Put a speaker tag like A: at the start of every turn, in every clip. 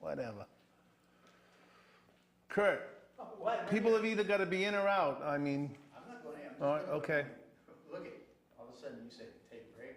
A: Whatever. Curt,
B: What?
A: people have either got to be in or out. I mean,
B: I'm not going in.
A: all right, okay.
B: Look at, all of a sudden you said take a break.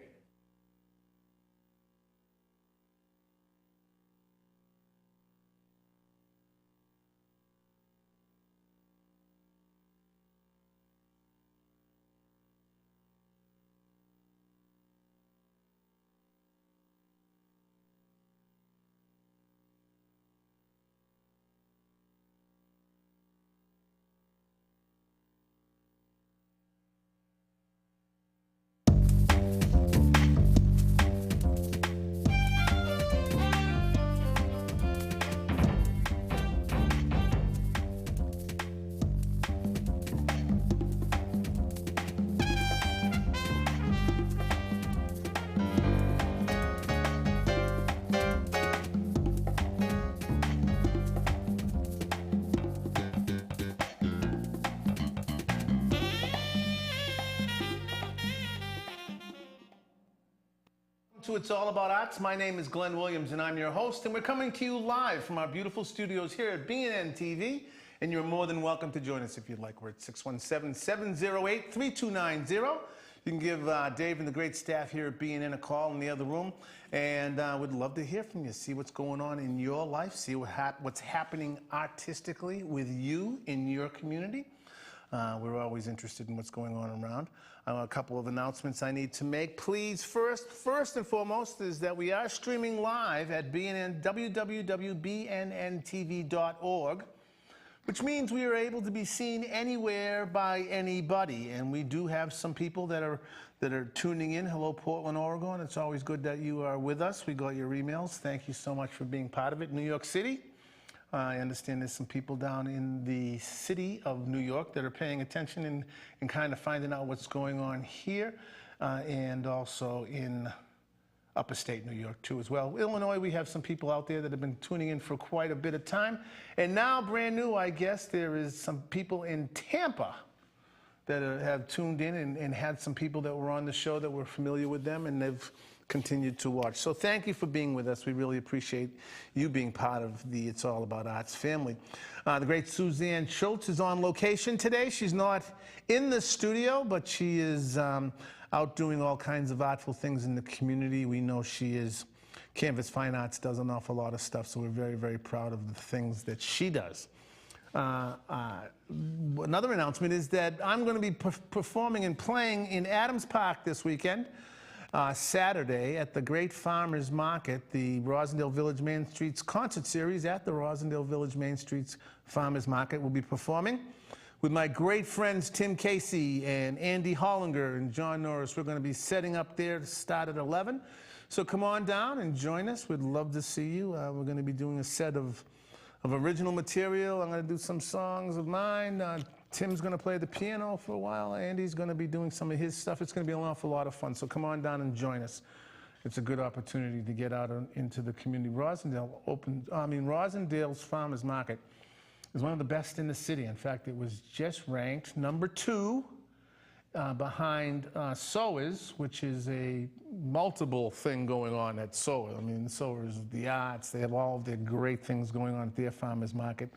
A: To It's All About Arts. My name is Glenn Williams and I'm your host, and we're coming to you live from our beautiful studios here at BNN-TV, and you're more than welcome to join us if you'd like. We're at 617-708-3290. You can give Dave and the great staff here at BNN a call in the other room, and we'd love to hear from you, see what's going on in your life, see what's happening artistically with you in your community. We're always interested in what's going on around. A couple of announcements I need to make. Please, first and foremost, is that we are streaming live at www.bnntv.org, which means we are able to be seen anywhere by anybody. And we do have some people that are tuning in. Hello, Portland, Oregon. It's always good that you are with us. We got your emails. Thank you so much for being part of it. New York City. I understand there's some people down in the city of New York that are paying attention and kind of finding out what's going on here, and also in upper state New York too as well. Illinois, we have some people out there that have been tuning in for quite a bit of time. And now, brand new, I guess, there is some people in Tampa that have tuned in and had some people that were on the show that were familiar with them, and they've continued to watch. So thank you for being with us. We really appreciate you being part of the It's All About Arts family. The great Suzanne Schultz is on location today. She's not in the studio, but she is out doing all kinds of artful things in the community. We know she is. Canvas Fine Arts does an awful lot of stuff, so we're very, very proud of the things that she does. Another announcement is that I'm going to be performing and playing in Adams Park this weekend. Saturday at the Great Farmers Market, the Rosendale Village Main Streets concert series at the Rosendale Village Main Streets Farmers Market will be performing with my great friends Tim Casey and Andy Hollinger and John Norris. We're going to be setting up there to start at 11. So come on down and join us. We'd love to see you. We're going to be doing a set of original material. I'm going to do some songs of mine. Tim's going to play the piano for a while. Andy's going to be doing some of his stuff. It's going to be an awful lot of fun. So come on down and join us. It's a good opportunity to get out into the community. Rosendale's Farmers Market is one of the best in the city. In fact, it was just ranked #2 behind Sowers, which is a multiple thing going on at Sowers. I mean, Sowers, the arts, they have all of their great things going on at their farmers market.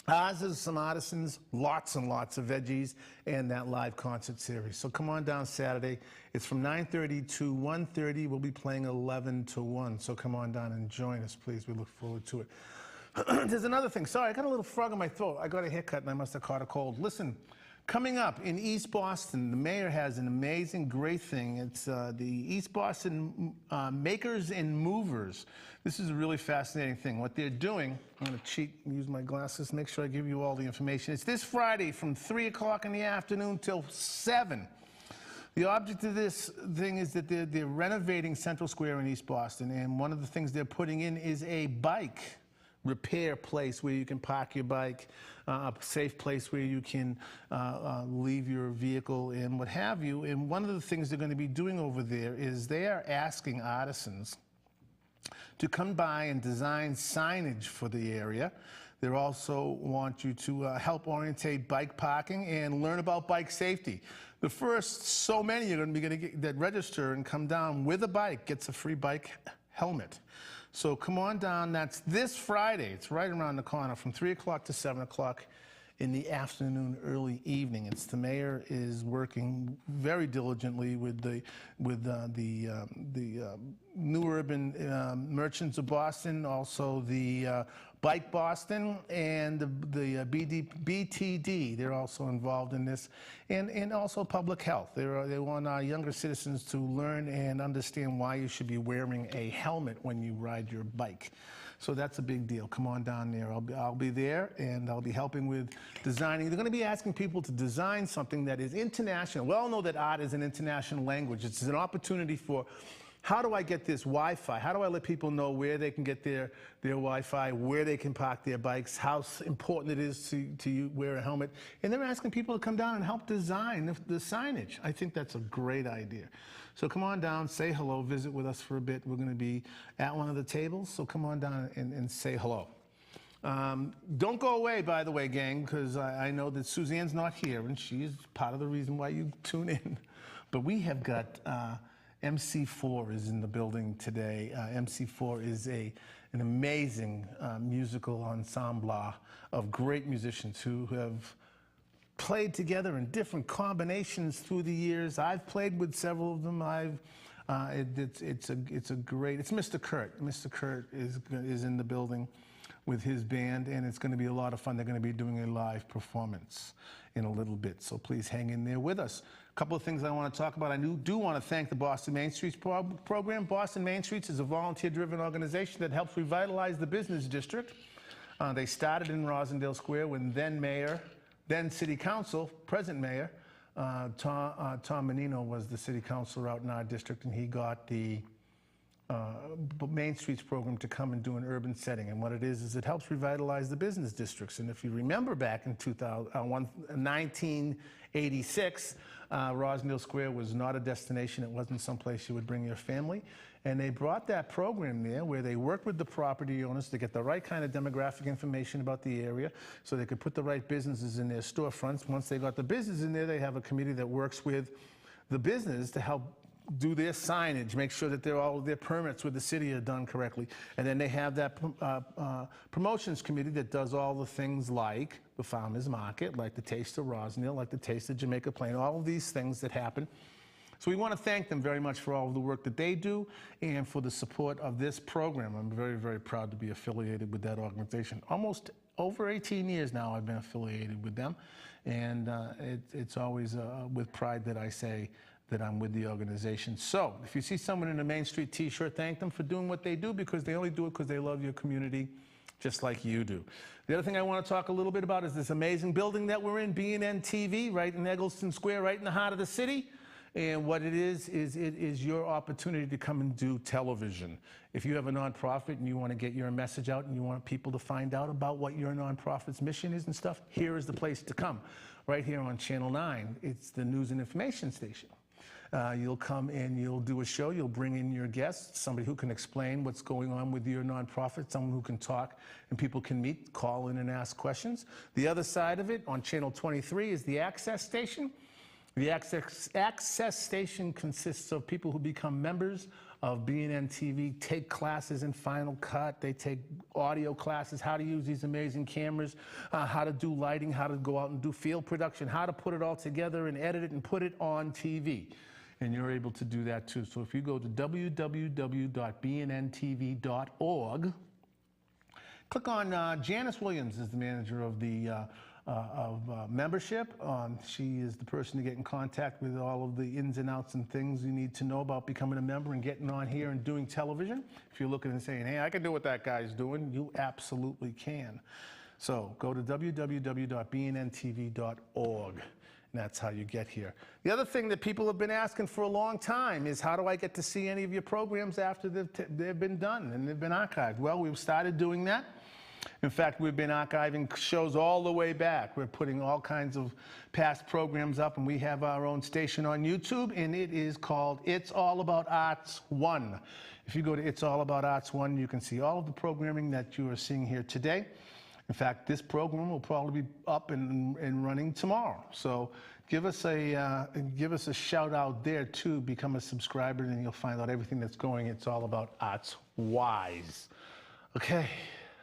A: Ours is some artisans, lots and lots of veggies, and that live concert series. So come on down Saturday. It's from 9:30 to 1:30. We'll be playing 11 to 1. So come on down and join us, please. We look forward to it. There's another thing. Sorry, I got a little frog in my throat. I got a haircut and I must have caught a cold. Listen. Coming up in East Boston, the mayor has an amazing, great thing. It's the East Boston Makers and Movers. This is a really fascinating thing. What they're doing, I'm going to cheat and use my glasses, make sure I give you all the information. It's this Friday from 3 o'clock in the afternoon till 7. The object of this thing is that they're renovating Central Square in East Boston, and one of the things they're putting in is a bike repair place where you can park your bike, a safe place where you can leave your vehicle and what have you. And one of the things they're going to be doing over there is they are asking artisans to come by and design signage for the area. They also want you to help orientate bike parking and learn about bike safety. The first so many are going to be that register and come down with a bike gets a free bike helmet. So come on down. That's this Friday. It's right around the corner from 3 o'clock to 7 o'clock in the afternoon, early evening. It's the mayor is working very diligently with the New Urban Merchants of Boston, also the Bike Boston, and the BTD. They're also involved in this, and also public health. They want our younger citizens to learn and understand why you should be wearing a helmet when you ride your bike. So that's a big deal. Come on down there. I'll be there, and I'll be helping with designing. They're going to be asking people to design something that is international. We all know that art is an international language. It's an opportunity for, how do I get this Wi-Fi? How do I let people know where they can get their Wi-Fi, where they can park their bikes, how important it is to wear a helmet? And they're asking people to come down and help design the signage. I think that's a great idea. So come on down, say hello, visit with us for a bit. We're going to be at one of the tables, so come on down and say hello. Don't go away, by the way, gang, because I know that Suzanne's not here, and she's part of the reason why you tune in. But we have got MC4 is in the building today. MC4 is an amazing musical ensemble of great musicians who have played together in different combinations through the years. I've played with several of them. It's Mr. Curt. Mr. Curt is in the building with his band, and it's going to be a lot of fun. They're going to be doing a live performance in a little bit, so please hang in there with us. A couple of things I want to talk about. I do want to thank the Boston Main Streets program. Boston Main Streets is a volunteer-driven organization that helps revitalize the business district. They started in Rosendale Square when then City Council, present Mayor, Tom Menino was the City Councilor out in our district, and he got the Main Streets program to come and do an urban setting. And what it is it helps revitalize the business districts. And if you remember back in 1986, Rosendale Square was not a destination. It wasn't someplace you would bring your family. And they brought that program there where they worked with the property owners to get the right kind of demographic information about the area so they could put the right businesses in their storefronts. Once they got the business in there, they have a committee that works with the business to help do their signage, make sure that all of their permits with the city are done correctly. And then they have that promotions committee that does all the things like the farmers market, like the Taste of Rosendale, like the Taste of Jamaica Plain, all of these things that happen. So we want to thank them very much for all of the work that they do and for the support of this program. I'm very, very proud to be affiliated with that organization. Almost over 18 years now I've been affiliated with them, and it's always with pride that I say that I'm with the organization. So if you see someone in a Main Street t-shirt, thank them for doing what they do, because they only do it because they love your community just like you do. The other thing I want to talk a little bit about is this amazing building that we're in, BNN-TV, right in Eggleston Square, right in the heart of the city. And what it is your opportunity to come and do television. If you have a nonprofit and you want to get your message out and you want people to find out about what your nonprofit's mission is and stuff, here is the place to come. Right here on Channel 9, it's the news and information station. You'll come and you'll do a show, you'll bring in your guests, somebody who can explain what's going on with your nonprofit, someone who can talk and people can meet, call in and ask questions. The other side of it, on Channel 23, is the Access Station. The Access Station consists of people who become members of BNN-TV, take classes in Final Cut, they take audio classes, how to use these amazing cameras, how to do lighting, how to go out and do field production, how to put it all together and edit it and put it on TV. And you're able to do that too. So if you go to www.bnntv.org, click on Janice Williams is the manager of the membership. She is the person to get in contact with all of the ins and outs and things you need to know about becoming a member and getting on here and doing television. If you're looking and saying, hey, I can do what that guy's doing, you absolutely can. So go to www.bnntv.org. And that's how you get here. The other thing that people have been asking for a long time is, how do I get to see any of your programs after they've been done and they've been archived? Well, we've started doing that. In fact, we've been archiving shows all the way back. We're putting all kinds of past programs up, and we have our own station on YouTube, and it is called It's All About Arts 1. If you go to It's All About Arts 1, you can see all of the programming that you are seeing here today. In fact, this program will probably be up and running tomorrow. So give us a shout out there too. Become a subscriber, and you'll find out everything that's going. It's all about Arts Wise. Okay,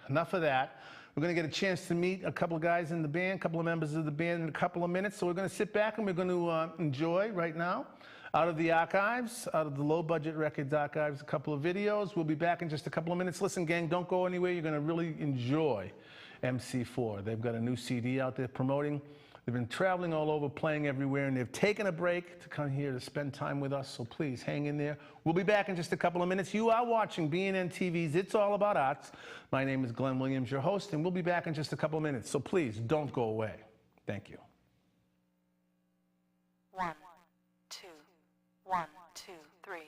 A: enough of that. We're going to get a chance to meet a couple of guys in the band, a couple of members of the band in a couple of minutes. So we're going to sit back and we're going to enjoy right now, out of the archives, out of the Low Budget Records archives, a couple of videos. We'll be back in just a couple of minutes. Listen, gang, don't go anywhere. You're going to really enjoy MC4. They've got a new CD out there promoting. They've been traveling all over, playing everywhere, and they've taken a break to come here to spend time with us. So please hang in there. We'll be back in just a couple of minutes. You are watching BNN-TV's It's All About Arts. My name is Glenn Williams, your host, and we'll be back in just a couple of minutes. So please don't go away. Thank you.
C: 1, 2, 1, 2, 3.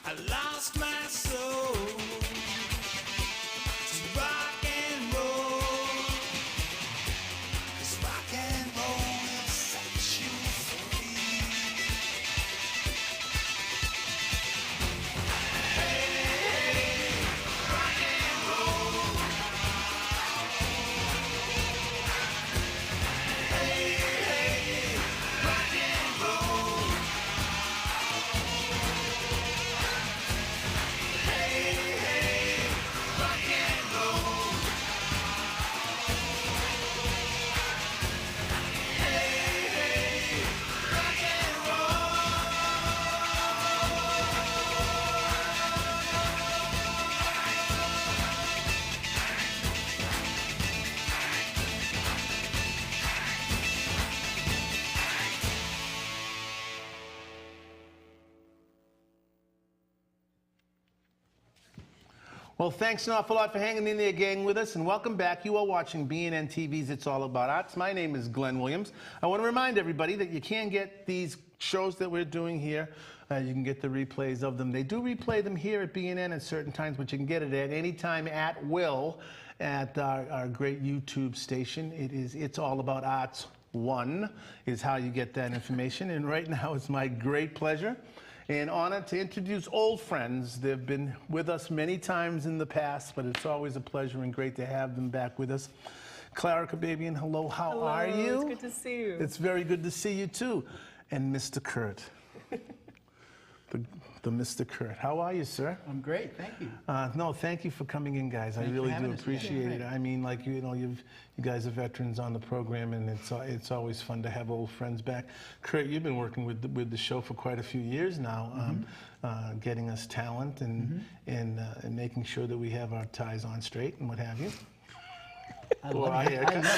D: I lost my soul to rock and roll, 'cause rock and roll will set you free. Hey, rock and roll. Hey, rock and roll.
A: Well, thanks an awful lot for hanging in there, gang, with us, and welcome back. You are watching BNN-TV's It's All About Arts. My name is Glenn Williams. I want to remind everybody that you can get these shows that we're doing here. You can get the replays of them. They do replay them here at BNN at certain times, but you can get it at any time at will at our great YouTube station. It's all about arts. One is how you get that information. And right now it's my great pleasure and honor to introduce old friends. They've been with us many times in the past, but it's always a pleasure and great to have them back with us. Clara Kababian, hello, how are you?
E: It's good to see you.
A: It's very good to see you too. And Mr. Curt. The Mr. Curt. How are you, sir?
B: I'm great, thank you.
A: No, thank you for coming in, guys. I
B: Thanks for
A: really do
B: having us.
A: appreciate
B: Yeah,
A: it.
B: right.
A: I mean, like, you know, you guys are veterans on the program, and it's always fun to have old friends back. Curt, you've been working with the show for quite a few years now, getting us talent and making sure that we have our ties on straight and what have you.
B: I love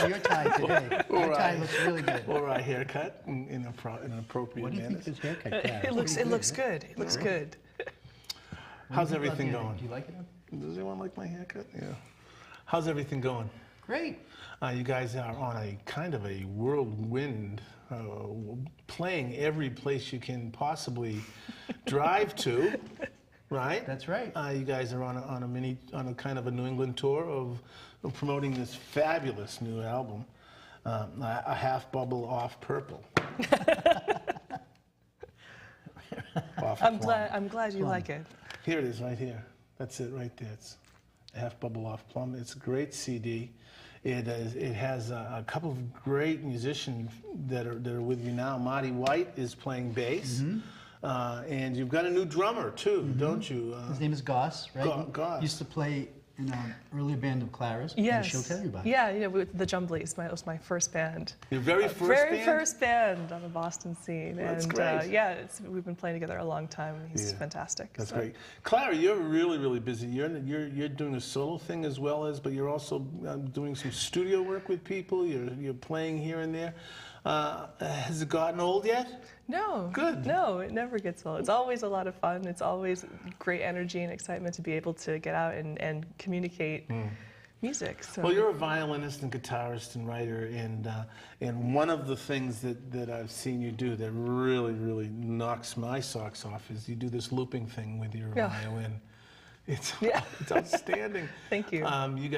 B: your tie today. Your tie looks really good.
A: Or our haircut in an appropriate
B: What do you
A: manner.
B: think of this haircut, Clara?
E: It looks good. It looks good.
A: How's everything
B: Do
A: going?
B: you like it?
A: Does anyone like my haircut? Yeah. How's everything going?
B: Great.
A: You guys are on a kind of a whirlwind, playing every place you can possibly drive to, right?
B: That's right.
A: You guys are on a kind of a New England tour of promoting this fabulous new album, A Half Bubble Off Purple.
E: I'm glad you like it.
A: Here it is, right here. That's it, right there. It's A Half Bubble Off Plum. It's a great CD. It has a couple of great musicians that are with you now. Marty White is playing bass, and you've got a new drummer too, don't you?
B: His name is Goss, right?
A: Goss.
B: He used to play in an earlier band of Clara's.
E: Yes.
B: And she'll tell you about it.
E: Yeah, with the Jumblies. It was my first band.
A: Your very first
E: Very
A: band?
E: first band on the Boston scene.
A: That's
E: and
A: great.
E: yeah, we've been playing together a long time. And he's
A: Yeah.
E: fantastic.
A: That's
E: so.
A: great. Clara, you're really, really busy. You're doing a solo thing as well as, but you're also doing some studio work with people. You're playing here and there. Has it gotten old yet?
E: No.
A: Good.
E: No, it never gets old. It's always a lot of fun. It's always great energy and excitement to be able to get out and communicate music. So.
A: Well, you're a violinist and guitarist and writer, and one of the things that I've seen you do that really, really knocks my socks off is you do this looping thing with your violin. It's outstanding.
E: Thank you.
A: You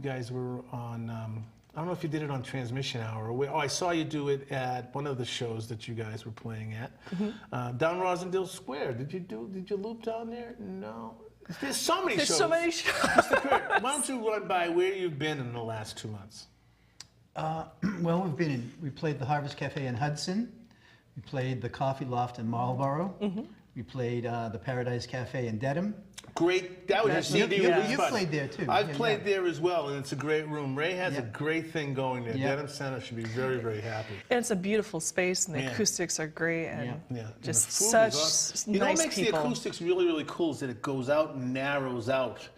A: guys were on. I don't know if you did it on Transmission Hour. I saw you do it at one of the shows that you guys were playing at, down Rosendale Square. Did you loop down there? No. There's so many
E: There's
A: shows.
E: so many shows.
A: Mr. Curt, why don't you run by where you've been in the last 2 months?
B: Well, we played the Harvest Cafe in Hudson. We played the Coffee Loft in Marlborough. We played the Paradise Cafe in Dedham.
A: Great. That was your CD release
B: You
A: party.
B: played there too.
A: I've
B: Yeah,
A: played
B: yeah.
A: there as well, and it's a great room. Ray has a
B: Yeah.
A: great thing going there.
B: Yeah.
A: Dedham Center should be very, very happy.
E: And it's a beautiful space, and the
A: Yeah.
E: acoustics are great, and
A: Yeah. And
E: just
A: the food is
E: such
A: awesome. You know what
E: nice
A: makes
E: people.
A: the acoustics really, really cool is that it goes out and narrows out.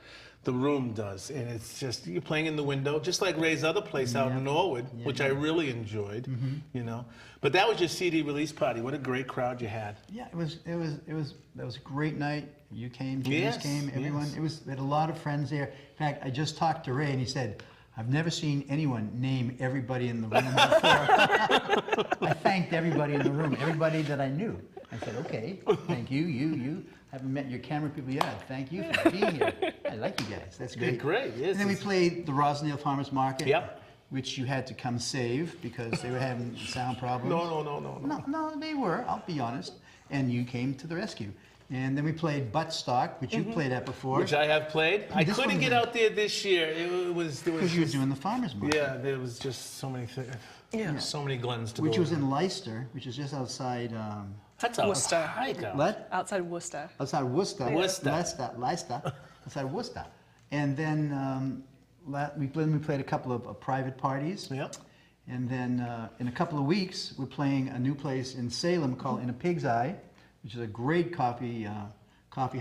A: The room does, and it's just you're playing in the window, just like Ray's other place out in Norwood, which I really enjoyed. You know, but that was your CD release party. What a great crowd you had.
B: Yeah, that was a great night. You came,
A: Yes,
B: James came, everyone.
A: yes.
B: We had a lot of friends there. In fact, I just talked to Ray and he said, I've never seen anyone name everybody in the room before. I thanked everybody in the room, everybody that I knew. I said, okay, thank you, you. Haven't met your camera people yet. Thank you for being here. I like you guys. That's great.
A: Great, yes.
B: And then we played the Rosendale Farmers Market.
A: Yep.
B: Which you had to come save because they were having sound problems. No, they were, I'll be honest. And you came to the rescue. And then we played Buttstock, which you played at before.
A: Which I have played. I
B: This
A: couldn't
B: one-
A: get out there this year. There was
B: Because you were
A: just-
B: doing the farmer's market.
A: Yeah, there was just so many things.
E: Yeah.
A: So many glens to
B: Which
A: go
B: was
A: around.
B: in Leicester, which is just outside,
A: That's a
E: Worcester.
A: hike out.
B: what?
E: Outside Worcester.
B: Outside Worcester.
A: Worcester.
B: Leicester. Outside Worcester. And then we played a couple of private parties.
A: Yep.
B: And then in a couple of weeks, we're playing a new place in Salem called In a Pig's Eye, which is a great coffee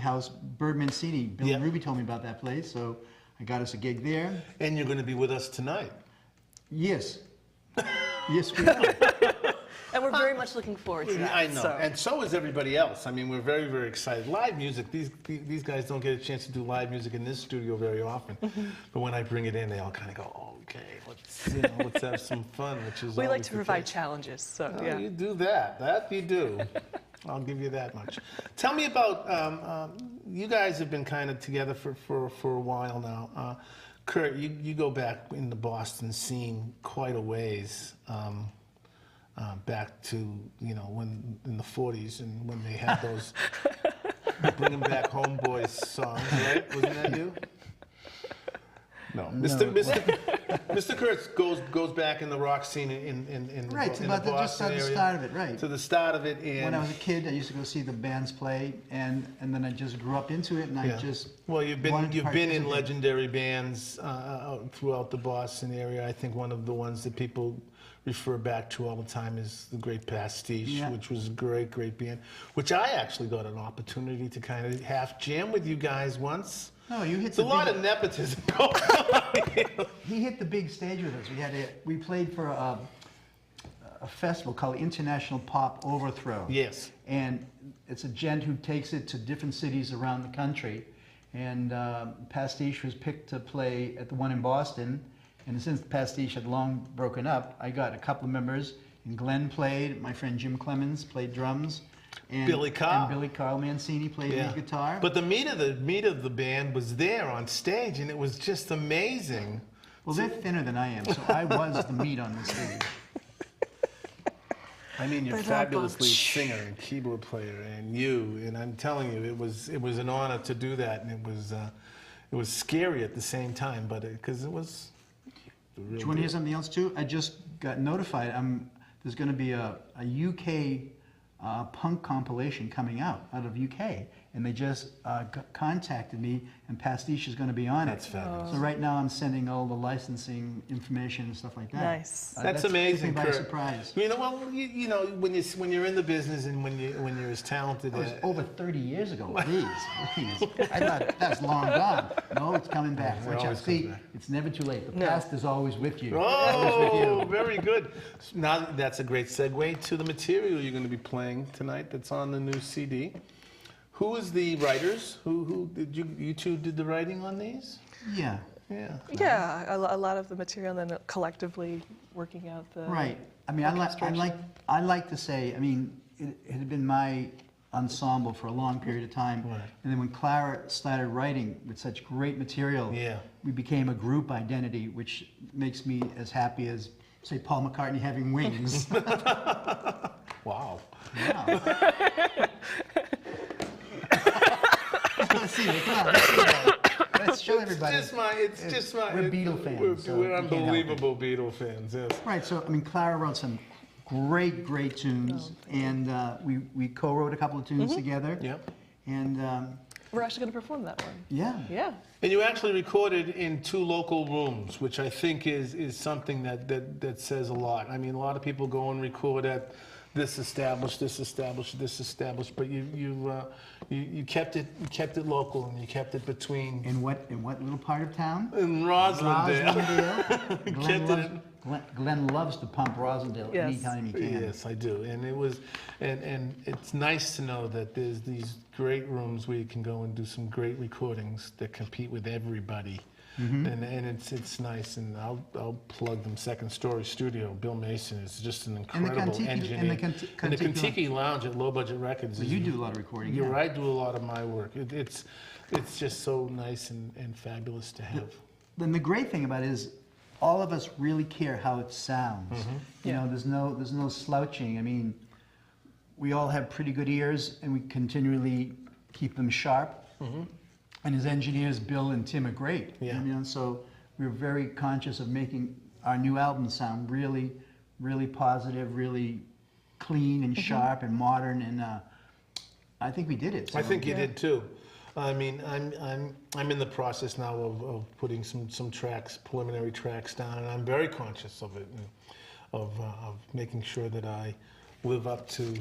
B: house. Bird Mancini, Bill
A: Yep.
B: Ruby told me about that place, so I got us a gig there.
A: And you're going to be with us tonight.
B: Yes. Yes, we are.
E: And we're very much looking forward to that.
A: I know,
E: So.
A: and so is everybody else. I mean, we're very, very excited. Live music, these guys don't get a chance to do live music in this studio very often. But when I bring it in, they all kind of go, oh,
F: Okay, let's have some fun, which is
E: We like
F: always
E: to
F: the
E: provide
F: case.
E: challenges, so
F: Oh,
E: yeah.
F: you do that. That you do. I'll give you that much. Tell me about, you guys have been kind of together for a while now. Curt, you go back in the Boston scene quite a ways, back to, when in the 40s and when they had those Bringing Back Homeboys songs, right? Wasn't that you? No. Mr. Kurtz goes back in the rock scene in
B: Right,
F: the
B: about
F: Boston
B: just
F: area.
B: the start of it, right.
F: To the start of it, and
B: When I was a kid, I used to go see the bands play, and then I just grew up into it, and I just
F: well, you've been
B: wanted to
F: in
B: participate.
F: legendary bands throughout the Boston area. I think one of the ones that people refer back to all the time is the Great Pastiche,
B: Yeah.
F: which was a great band, which I actually got an opportunity to kind of half jam with you guys once.
B: No, you hit
F: It's a
B: the
F: lot
B: big,
F: of nepotism going on.
B: He hit the big stage with us. We played for a festival called International Pop Overthrow.
F: Yes.
B: And it's a gent who takes it to different cities around the country. And Pastiche was picked to play at the one in Boston. And since Pastiche had long broken up, I got a couple of members. And Glenn played. My friend Jim Clemens played drums. And
F: Billy Carl.
B: And Billy Carl Mancini played lead guitar.
F: But the meat of the band was there on stage, and it was just amazing.
B: Well, they're thinner than I am, so I was the meat on the stage.
F: I mean, you're a
E: But how
F: fabulous
E: about-
F: lead singer and keyboard player, and I'm telling you, it was an honor to do that, and it was scary at the same time, but because it was.
B: Do you want to hear something else too? I just got notified. There's going to be a UK punk compilation coming out of UK, and they just contacted me, and Pastiche is going to be on
F: That's
B: it.
F: fabulous.
B: So right now I'm sending all the licensing information and stuff like that.
E: Nice.
F: That's
B: took me
F: amazing,
B: by
F: Curt.
B: surprise.
F: You know, when you're in the business and when you're as talented.
B: That was over 30 years ago. Please. I thought that's long gone. No, it's coming back.
F: It
B: Watch out.
F: always
B: See,
F: comes back.
B: it's never too late. The
E: No.
B: past is always with you.
F: Oh, very good. Now that's a great segue to the material you're going to be playing tonight. That's on the new CD. Who is the writers? Who did you two did the writing on these?
B: Yeah.
F: Yeah.
E: Yeah, a lot of the material, and then collectively working out the
B: Right. I mean, I like to say, I mean, it had been my ensemble for a long period of time.
F: Right.
B: And then when Clara started writing with such great material,
F: Yeah.
B: we became a group identity, which makes me as happy as, say, Paul McCartney having wings.
F: Wow.
B: Wow. Let's see it. Come on, let's see that. Let's show everybody.
F: It's just my.
B: We're Beatle fans,
F: We're,
B: so
F: we're
B: we can't help it.
F: unbelievable Beatle fans. Yes.
B: Right, so I mean, Clara wrote some great tunes, and we co-wrote a couple of tunes together.
F: Yep.
B: And
E: We're actually going to perform that one.
B: yeah,
E: Yeah.
F: And you actually recorded in 2 local rooms, which I think is something that says a lot. I mean, a lot of people go and record at this established, but you kept it local, and you kept it between.
B: in what little part of town?
F: In Roslindale.
B: Rosendale. Glenn loves to pump Rosendale
E: Yes.
B: anytime he can.
F: Yes, I do, and it was, and it's nice to know that there's these great rooms where you can go and do some great recordings that compete with everybody, and it's nice. And I'll plug them. Second Story Studio. Bill Mason is just an incredible
B: Contiki-
F: engineer.
B: and the Conti-
F: And the
B: Contiki
F: Contiki Lounge at Low Budget Records.
B: Well, you do a lot of recording.
F: You're
B: yeah.
F: right. I do a lot of my work. It's just so nice and fabulous to have.
B: Then the great thing about it is all of us really care how it sounds. You know, there's no slouching. I mean, we all have pretty good ears, and we continually keep them sharp. And his engineers, Bill and Tim, are great.
F: Yeah.
B: You know, so we're very conscious of making our new album sound really, really positive, really clean and sharp and modern. And I think we did it.
F: I
B: so-
F: think you did too. I mean, I'm in the process now of putting some tracks, preliminary tracks down, and I'm very conscious of it, and of making sure that I live up to.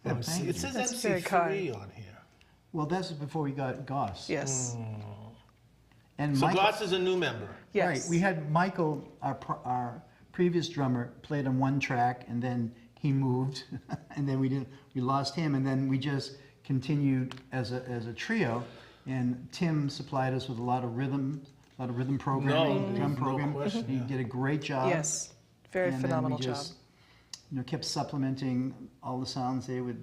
B: thank
F: MC.
B: you.
F: It says
E: That's very
F: MC3
E: kind.
F: on here.
B: Well, that's before we got Goss.
E: Yes.
B: And
F: So
B: Michael,
F: Goss is a new member.
E: Yes.
B: Right. We had Michael, our previous drummer, played on one track, and then he moved, and then we lost him, and then we just continued as a trio. And Tim supplied us with a lot of rhythm, a lot of rhythm programming,
F: No,
B: drum
F: no
B: programming.
F: question,
B: He
F: yeah.
B: did a great job.
E: Yes, very
B: And then
E: phenomenal
B: we
E: job.
B: just, kept supplementing all the sounds there with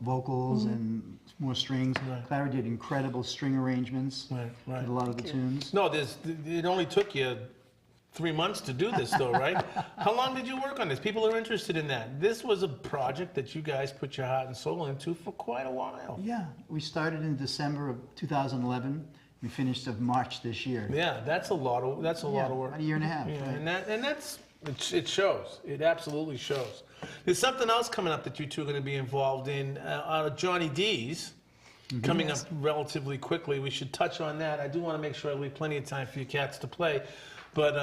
B: vocals and more strings.
F: Right.
B: Clara did incredible string arrangements
F: Right.
B: with a lot of the tunes.
F: No, it only took you 3 months to do this, though, right? How long did you work on this? People are interested in that. This was a project that you guys put your heart and soul into for quite a while.
B: Yeah, we started in December of 2011. We finished of March this year.
F: Yeah, that's a lot of lot of work.
B: About a year and a half.
F: Yeah,
B: right.
F: and it shows. It absolutely shows. There's something else coming up that you two are going to be involved in. Johnny D's coming up relatively quickly. We should touch on that. I do want to make sure I leave plenty of time for you cats to play. But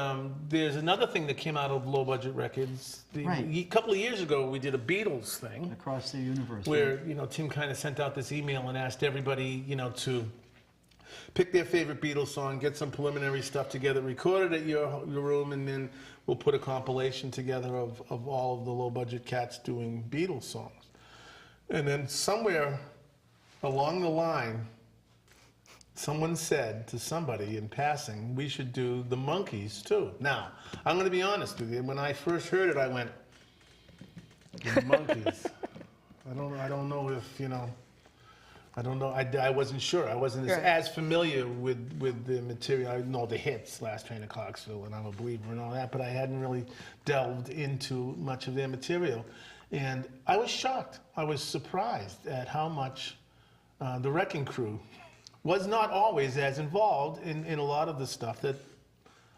F: there's another thing that came out of Low Budget Records. A couple of years ago, we did a Beatles thing.
B: Across the universe.
F: Where, Tim kind of sent out this email and asked everybody, to pick their favorite Beatles song, get some preliminary stuff together, record it at your room, and then we'll put a compilation together of all of the Low Budget cats doing Beatles songs. And then somewhere along the line, someone said to somebody in passing, we should do the Monkees too. Now, I'm going to be honest with you. When I first heard it, I went, the Monkees. I don't know if, I don't know. I wasn't sure. I wasn't as familiar with the material. I know the hits, Last Train to Clarksville, and I'm a Believer and all that, but I hadn't really delved into much of their material. And I was shocked. I was surprised at how much the Wrecking Crew was not always as involved in a lot of the stuff that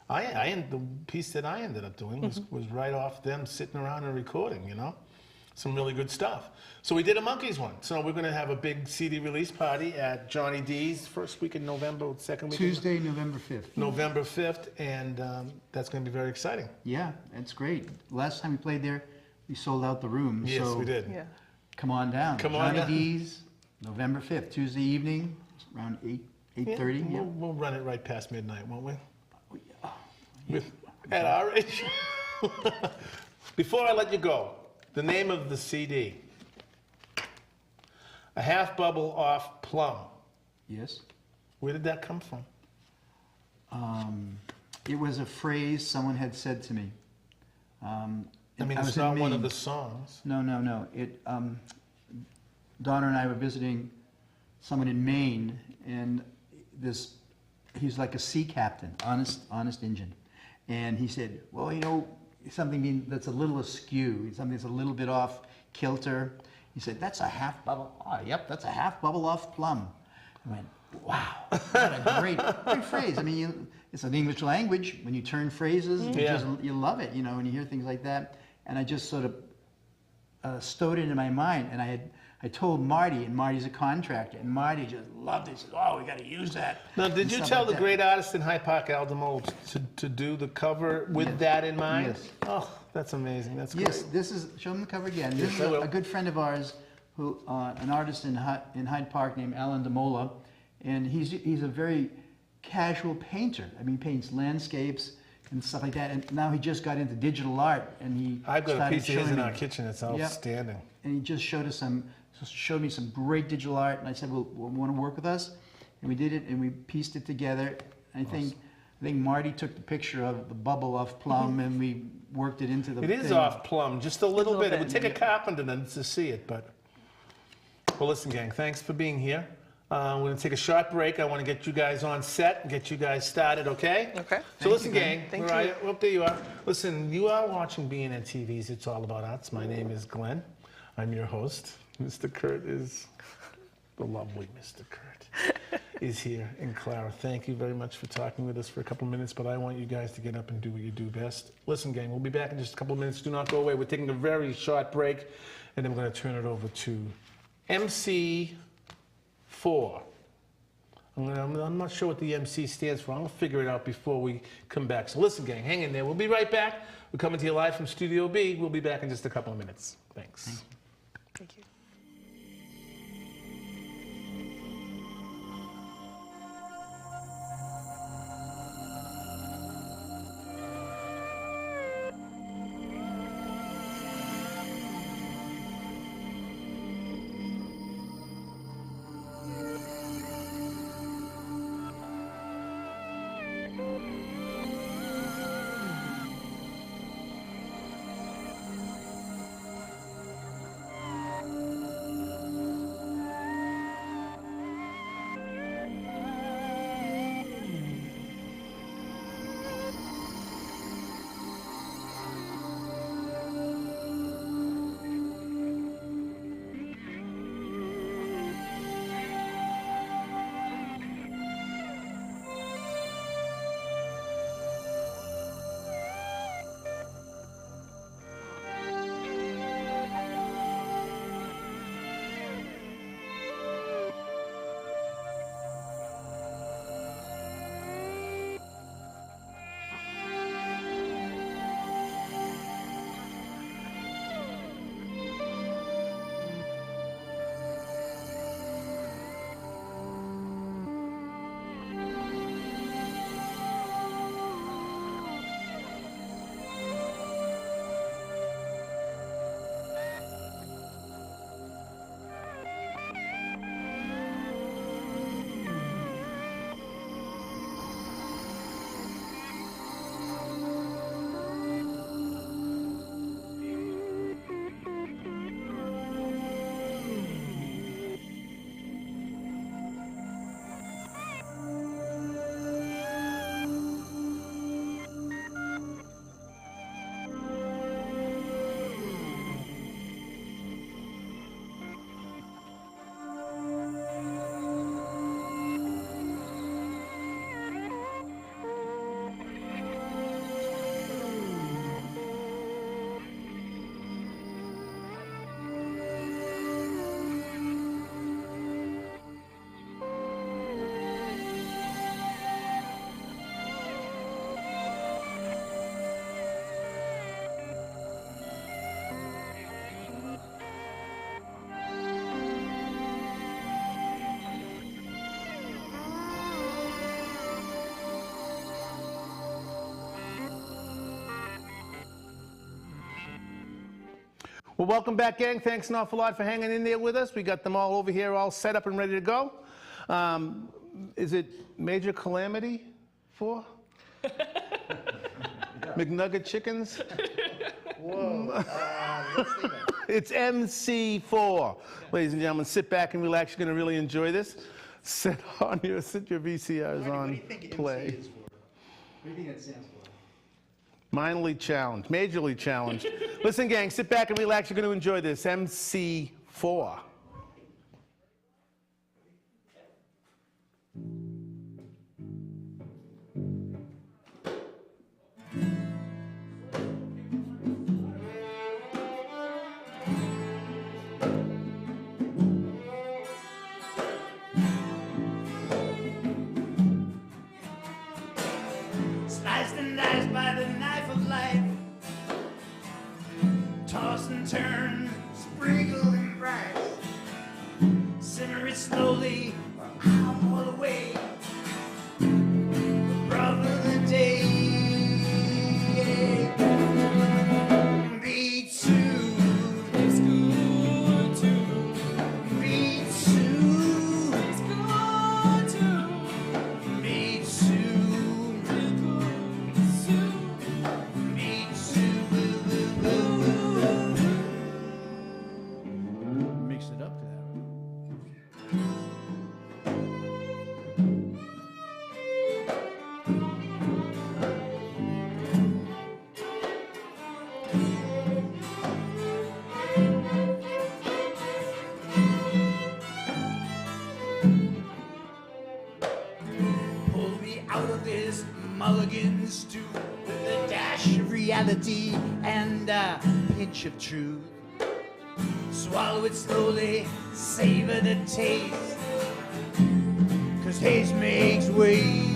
F: the piece that I ended up doing was right off them sitting around and recording, some really good stuff. So we did a Monkees one. So we're going to have a big CD release party at Johnny D's first week in November, second week.
B: Tuesday, November 5th.
F: November 5th, and that's going to be very exciting.
B: Yeah, that's great. Last time we played there, we sold out the room.
F: Yes,
B: so
F: we did.
E: Yeah.
B: Come on down.
F: Come on down.
B: Johnny D's, November 5th, Tuesday evening, around 8:30. Yeah.
F: We'll run it right past midnight, won't we? At our age. Before I let you go, the name of the CD. A Half Bubble Off Plum.
B: Yes.
F: Where did that come from?
B: It was a phrase someone had said to me.
F: It's not one of the songs.
B: No. Donna and I were visiting someone in Maine, and he's like a sea captain, honest Injun. And he said, well, something that's a little askew, something that's a little bit off kilter. He said, that's a half bubble. Oh, yep, that's a half bubble off plum. I went, wow, what a great phrase. It's an English language. When you turn phrases, you love it, when you hear things like that. And I just sort of stowed it in my mind. And I told Marty, and Marty's a contractor, and Marty just loved it. He said, oh, we got to use that.
F: Now, did you tell the great artist in Hyde Park, Al DeMolo, to do the cover with that in mind?
B: Yes.
F: Oh, that's amazing. That's great.
B: Yes, this is, show them the cover again. This
F: Yes, I
B: is
F: will.
B: a good friend of ours, who an artist in Hyde Park named Alan DeMola, and he's a very casual painter. He paints landscapes and stuff like that, and now he just got into digital art, and
F: I've got a
B: started
F: piece of his
B: showing
F: in
B: me-
F: our kitchen. It's outstanding.
B: And he just showed me some great digital art, and I said, well, want to work with us? And we did it, and we pieced it together. I think Marty took the picture of the bubble off plum, and we worked it into the
F: It is
B: thing.
F: off plum, just a little bit. It would
E: bit.
F: take a carpenter to see it, but... Well, listen, gang, thanks for being here. We're going to take a short break. I want to get you guys on set and get you guys started, okay?
E: Okay.
F: So listen, gang.
E: Thank
F: where are
E: you.
F: Oh, there you are. Listen, you are watching BNN-TV's It's All About Arts. My name is Glenn. I'm your host. Mr. Curt is... The lovely Mr. Curt is here. And Clara, thank you very much for talking with us for a couple of minutes, but I want you guys to get up and do what you do best. Listen, gang, we'll be back in just a couple of minutes. Do not go away. We're taking a very short break, and then we're going to turn it over to MC4. I'm not sure what the MC stands for. I'm going to figure it out before we come back. So listen, gang, hang in there. We'll be right back. We're coming to you live from Studio B. We'll be back in just a couple of minutes. Thanks.
E: Thank you.
A: Well, welcome back, gang. Thanks an awful lot for hanging in there with us. We got them all over here, all set up and ready to go. Is it Major Calamity 4? McNugget chickens?
B: Whoa.
A: It's MC4. Ladies and gentlemen, sit back and relax. You're going to really enjoy this. Sit your VCRs on play.
B: What do you think that stands for?
A: Minorly challenged, majorly challenged. Listen, gang, sit back and relax. You're going to enjoy this. MC4.
D: Sliced and diced by the knife of life, toss and turn, sprinkle and price, simmer it slowly, or I'm all away. The broth of the day, me too. It's good to me too. It's good to me too.
B: Mix it up to that.
D: Pull me out of this mulligan stew with a dash of reality and a pinch of truth. Swallow it slowly, savor the taste, 'cause haste makes waste.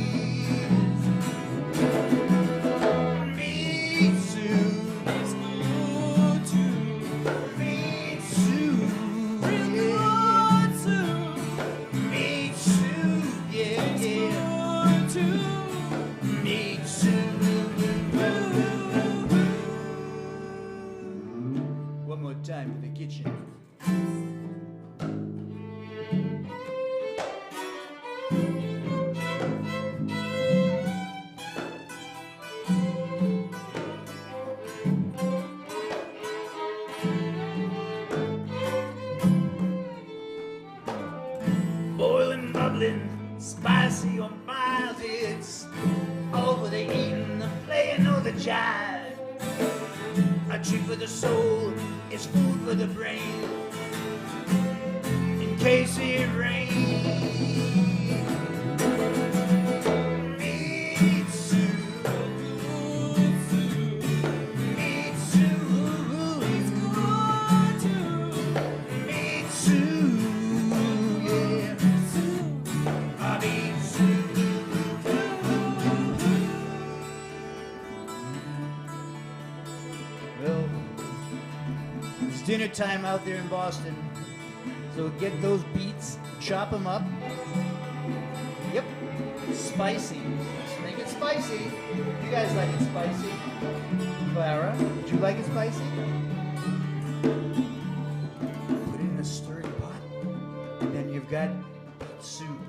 D: Me too. It's good to me too. Real good to me too. Yeah, yeah. Good to me too. One more time for the kitchen. Boiling, bubbling, spicy or mild, it's all for the eating, the playing or the jive. A treat for the soul, it's food for the brain, in case it rains. Me too. Me too. It's good to me too. Yeah. Me too. Well, it's dinner time out there in Boston, so get those beets, chop them up. Yep, spicy. Just make it spicy. You guys like it spicy? Clara, would you like it spicy? Put it in a stirring pot, and then you've got beet soup.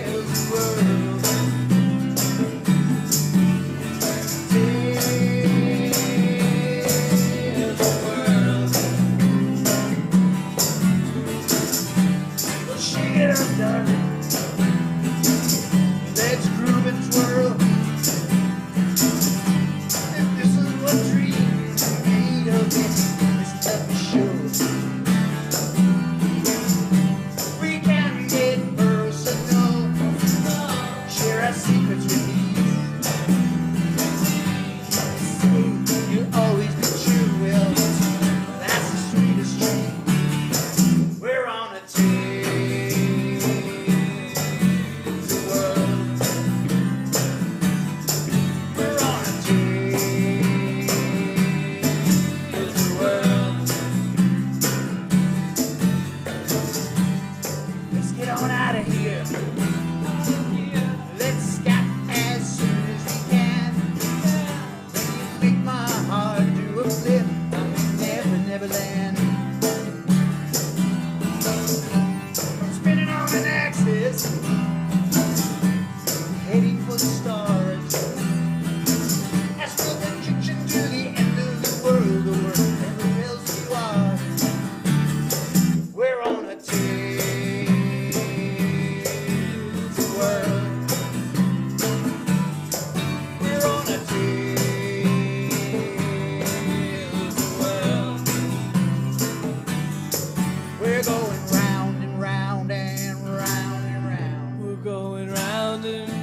D: Tell the world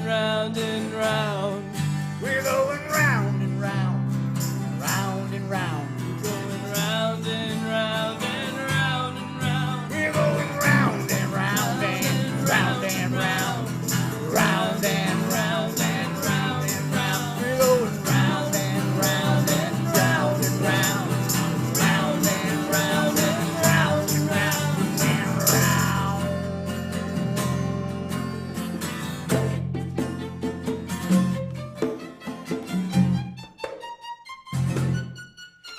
D: round and round. We're going round and round, round and round. We're going round and round and round and round. We're going round and round and round and round, round and round and round and round. We're going round and round and round and round, round and round and round and round and round.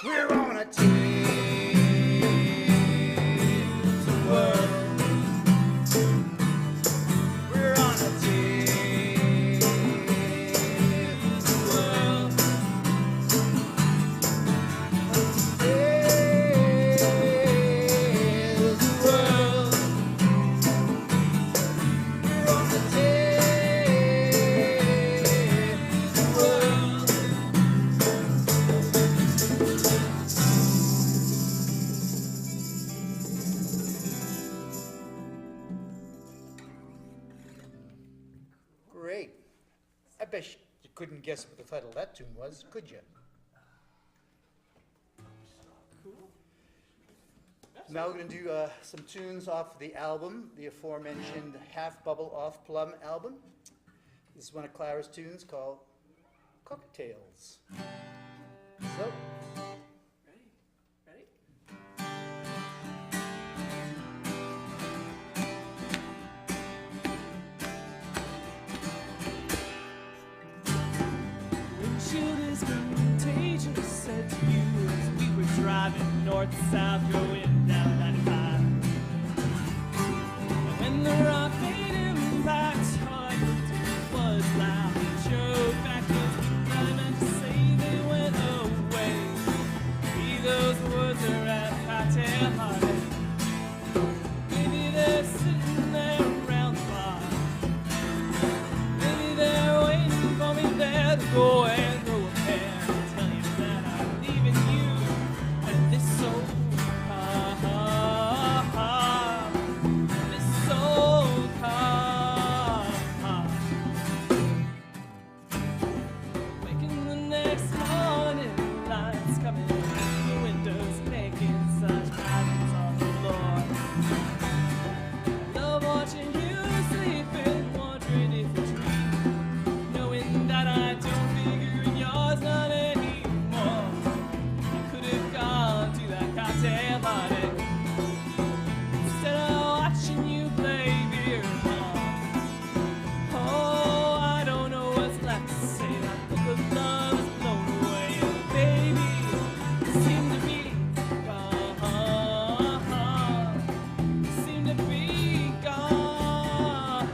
D: We're on a tilt the world. We're on a tilt the world. Tilt the world. We're on a tilt the world. Great. I bet you couldn't guess what the title of that tune was, could you? Now we're going to do some tunes off the album, the aforementioned Half Bubble Off Plum album. This is one of Clara's tunes called Cocktails. So,
E: Ready? Windshield is contagious, said to you as we were driving north to south, going down 95. And when the rock made impact, all I could do was laugh and joke back those that I meant to say they went away. Be those words are at cocktail party. Maybe they're sitting there around the bar. Maybe they're waiting for me there to go and go ahead and tell you that I'm leaving you and this old car, this old car. Waking the next morning, lights coming through the windows, making such patterns on the floor. I love watching you sleeping, wondering if you dream, knowing that I don't figure in yours not anymore. I could have gone to that cocktail party instead of watching you play beer pong. Oh, I don't know what's left to say. That book of love is blown away, and baby, you seem to be gone. You seem to be gone.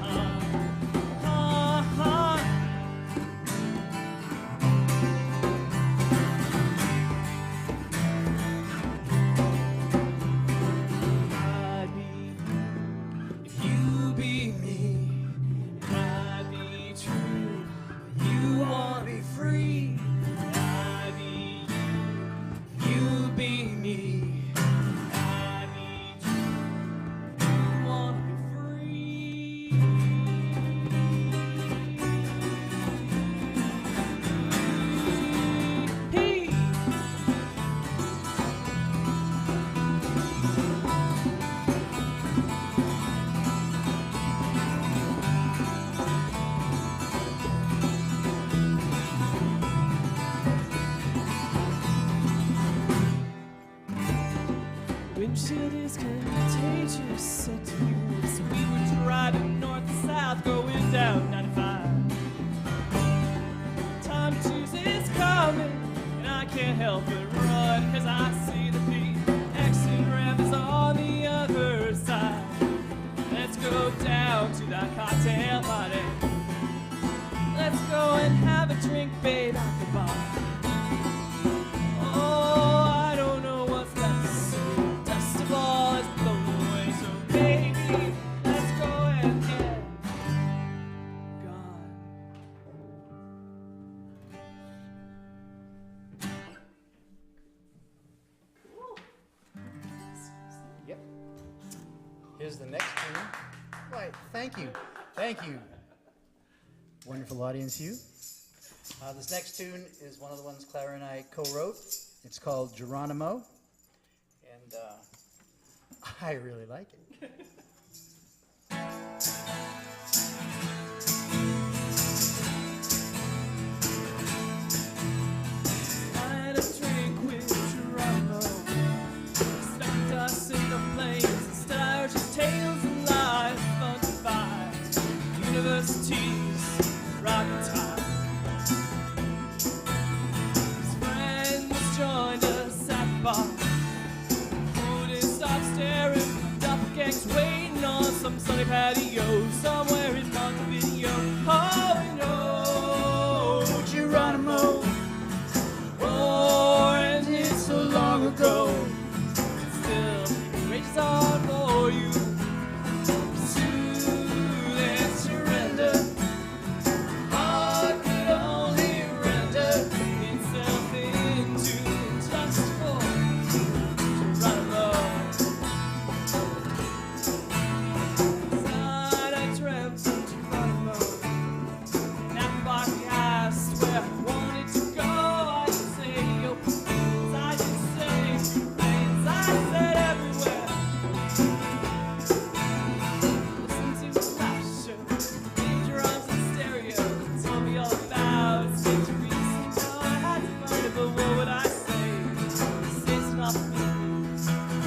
E: I'd be if you be me, and I'd be true. You wanna be free, and I'd be you be me, and I'd be true. You wanna be free. Hey. Windshield is contagious, said to you as we were driving north to south, going down 95. Time to choose is coming, and I can't help but run, cause I see the big exit ramp is on the other side. Let's go down to that cocktail party. Let's go and have a drink, babe, at the bar. Oh, I don't know what's left to say. Dust of all is blown away, so baby, let's go and get gone.
B: Yep. Here's the next tune. Why, thank you. Thank you. Wonderful audience, you. This next tune is one of the ones Clara and I co-wrote. It's called Geronimo, and I really like it.
E: I had a drink with Geronimo. Stuck us in the flames and stars of tales of life funded by universities, rocket time. His friends joined us at the bar. Wouldn't stop staring. Doppelgangers waiting on some sunny patio somewhere in Montevideo. Oh no, Geronimo. Oh, and it's so long ago. Still, it rages on for you. Soothe and surrender. Heart could only render itself into just for Geronimo. Inside I dreamt of Geronimo. And that body asked where I wanted to go. I didn't say open fields, I didn't say plains, I said everywhere. Listen to the flash of drums and stereo. Told me all about its victories. So I had to find it, but what would I say? It's not me.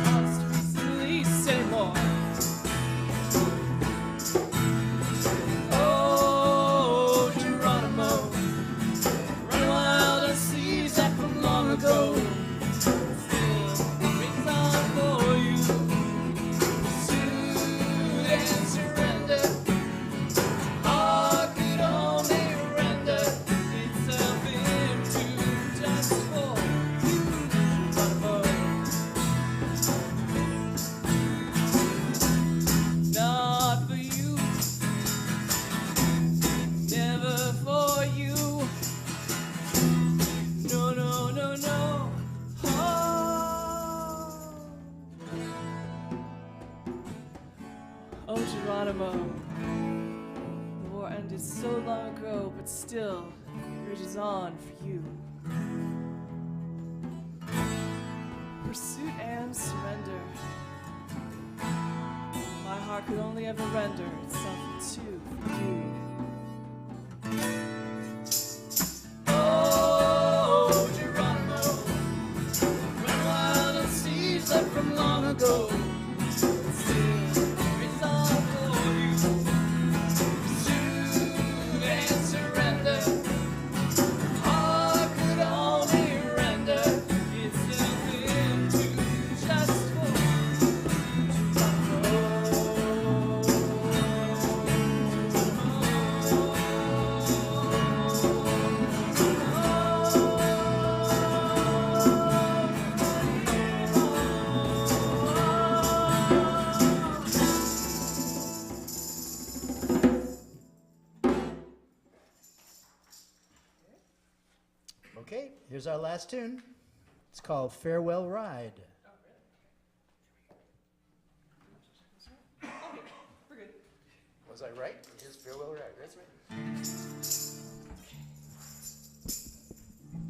E: Lost recently, say more. Oh, Geronimo, run wild on seas that from long ago. Still rings on for you. Soothe and surrender. Heart could only render itself into just for you, Geronimo. Not for you, never for you. No, no, no, no. Oh, oh Geronimo. The war ended so long ago, but still it rages on for you. Pursuit and surrender. My heart could only ever render itself into you. Oh, Geronimo, run wild on seas left from long ago. Still, it's all for you. Soothe and surrender. Heart could only render itself into just for
B: Okay, here's our last tune. It's called Farewell Ride. Was I right? Here's Farewell Ride. That's right.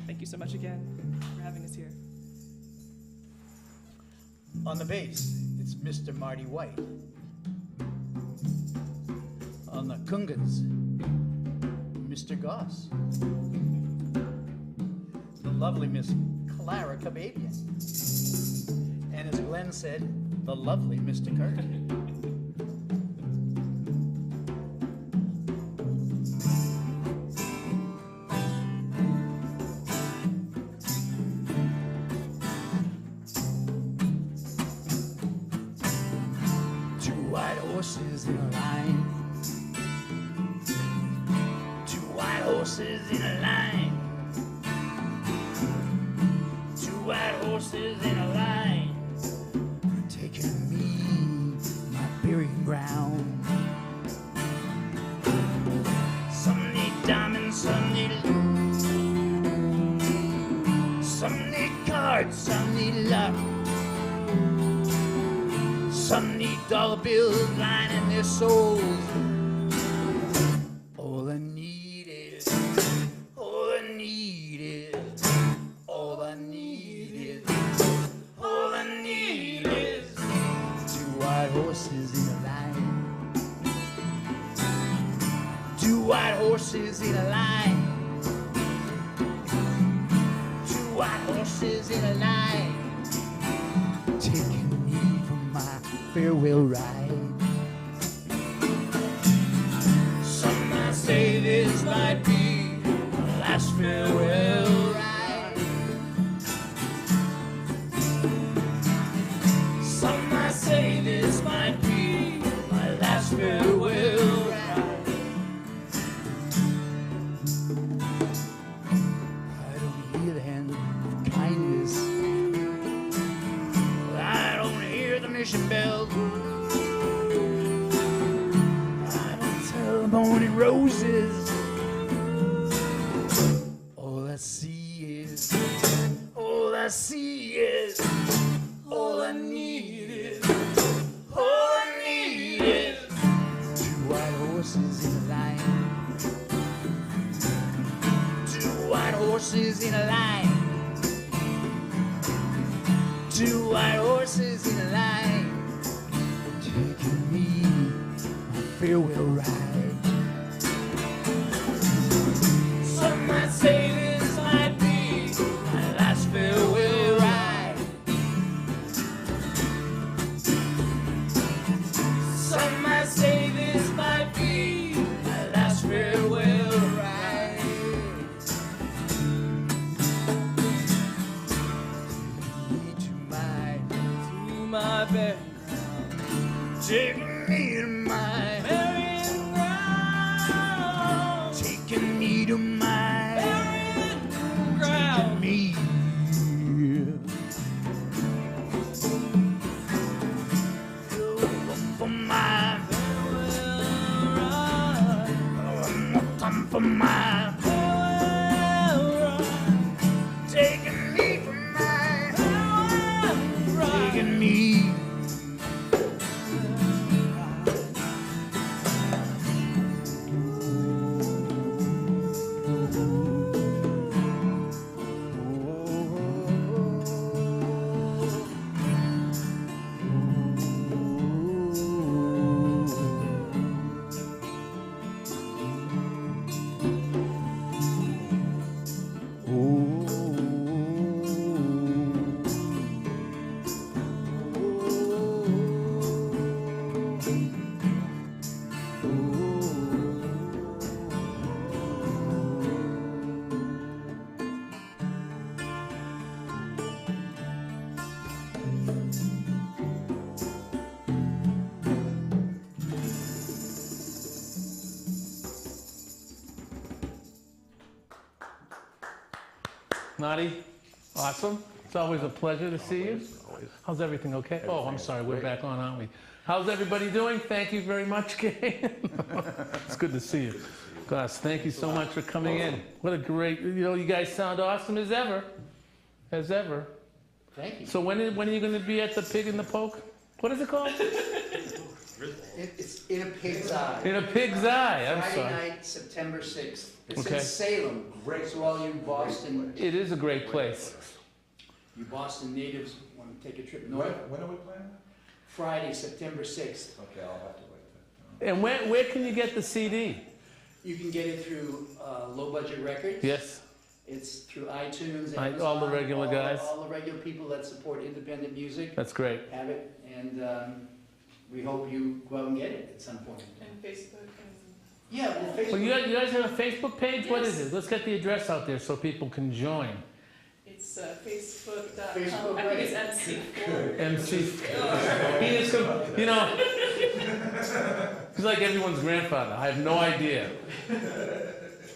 E: Thank you so much again for having us here.
B: On the bass, it's Mr. Marty White. On the congas, Mr. Goss. The lovely Miss Clara Kababian. And as Glenn said, the lovely Mr. Curt. Horses in a line. Two white horses in a line. Two white horses in a line. Taking me my burying ground. Some need diamonds, some need loot. Some need cards, some need luck. Some need dollar bills lining their souls. All I need
D: Two white horses in a line. Two white horses in a line. Taking me for my farewell ride. Some might say this might be my last farewell ride. Some might say this might be my last farewell ride. I don't hear the hand of kindness. I don't hear the mission bells. I don't tell the morning roses. All I see is, all I see is, all I need is, all I need is two white horses in a line. Two white horses in a line. Two white horses in a line, taking me on a farewell ride. Some might say this might be my last farewell ride. Some might say this might be my last farewell ride. My background, taking me to my burying ground, taking me to my burying ground, me. For my farewell ride, one more time for my farewell ride, taking me from my farewell ride, taking me.
A: Marty, awesome. It's always a pleasure to see you. How's everything okay? Oh, I'm sorry, we're back on, aren't we? How's everybody doing? Thank you very much, Kay. It's good to see you. Gosh, thank you so much for coming in. What a great, you guys sound awesome as ever. As ever.
B: Thank you.
A: So when are you going to be at the Pig in the Poke? What is it called?
B: It's In a Pig's Eye.
A: In a Pig's Eye, I'm
B: Friday
A: sorry.
B: night, September 6th. It's
A: Okay.
B: in Salem. Great. So all you Boston,
A: It is a great place.
B: you Boston natives want to take a trip north.
G: When are we playing?
B: Friday, September 6th.
G: Okay, I'll have to wait then.
A: And where can you get the CD?
B: You can get it through Low Budget Records.
A: Yes.
B: It's through iTunes,
A: All
B: Amazon,
A: the regular guys.
B: all the regular people that support independent music
A: That's great.
B: have it, and we hope you go out and get it at some point.
E: And Facebook and
B: Yeah, well, Facebook.
A: Well, you guys have a Facebook page? What is
E: Yes.
A: it? Let's get the address out there so people can join.
E: it's facebook.com.
B: Facebook,
E: I think it's MC4.
A: MC. He is, he's like everyone's grandfather. I have no idea.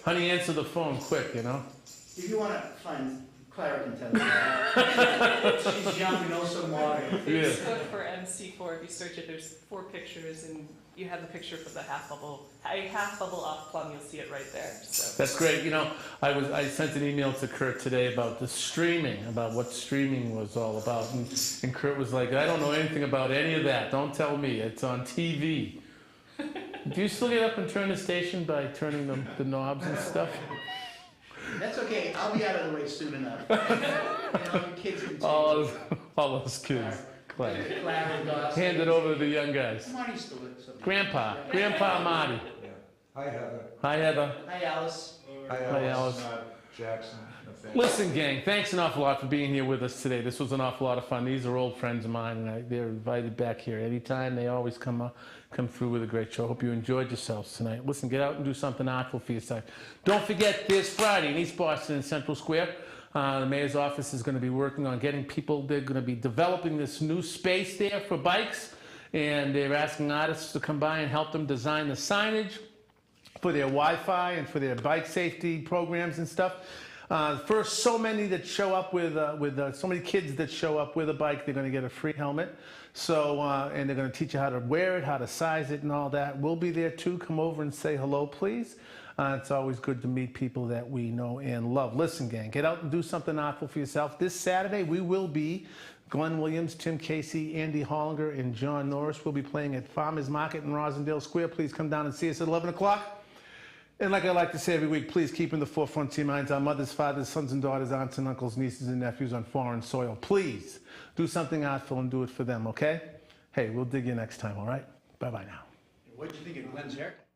A: Honey, answer the phone quick,
B: If you want to find Clara can tell you. She's young, knows some water.
A: Yeah.
E: Facebook for MC4. If you search it, there's 4 pictures, and you have the picture for the half bubble off plum. You'll see it right there. So.
A: That's great. I sent an email to Curt today about the streaming, about what streaming was all about. And Curt was like, I don't know anything about any of that. Don't tell me. It's on TV. Do you still get up and turn the station by turning the knobs and stuff?
B: That's okay. I'll be out of the way soon enough. The kids can take
A: All those kids. Clara.
B: Clara, Dawson.
A: Hand it over to the young guys.
B: Marty still lives.
A: Grandpa Marty.
G: Yeah. Hi, Heather.
A: Hi, Heather.
B: Hi, Alice.
A: Hi, Alice.
G: Jackson. Nathaniel.
A: Listen, gang, thanks an awful lot for being here with us today. This was an awful lot of fun. These are old friends of mine, and they're invited back here anytime. They always come through with a great show. Hope you enjoyed yourselves tonight. Listen, get out and do something artful for yourself. Don't forget this Friday in East Boston in Central Square. The mayor's office is going to be working on getting people. They're going to be developing this new space there for bikes, and they're asking artists to come by and help them design the signage for their Wi-Fi and for their bike safety programs and stuff. First, so many that show up with so many kids that show up with a bike, they're going to get a free helmet. So, and they're going to teach you how to wear it, how to size it, and all that. We'll be there too. Come over and say hello, please. It's always good to meet people that we know and love. Listen, gang, get out and do something artful for yourself. This Saturday, we will be Glenn Williams, Tim Casey, Andy Hollinger, and John Norris. We'll be playing at Farmers Market in Rosendale Square. Please come down and see us at 11 o'clock. And like I like to say every week, please keep in the forefront of your minds our mothers, fathers, sons and daughters, aunts and uncles, nieces and nephews on foreign soil. Please do something artful and do it for them, okay? Hey, we'll dig you next time, all right? Bye-bye now.
B: What'd you think of Glenn's haircut?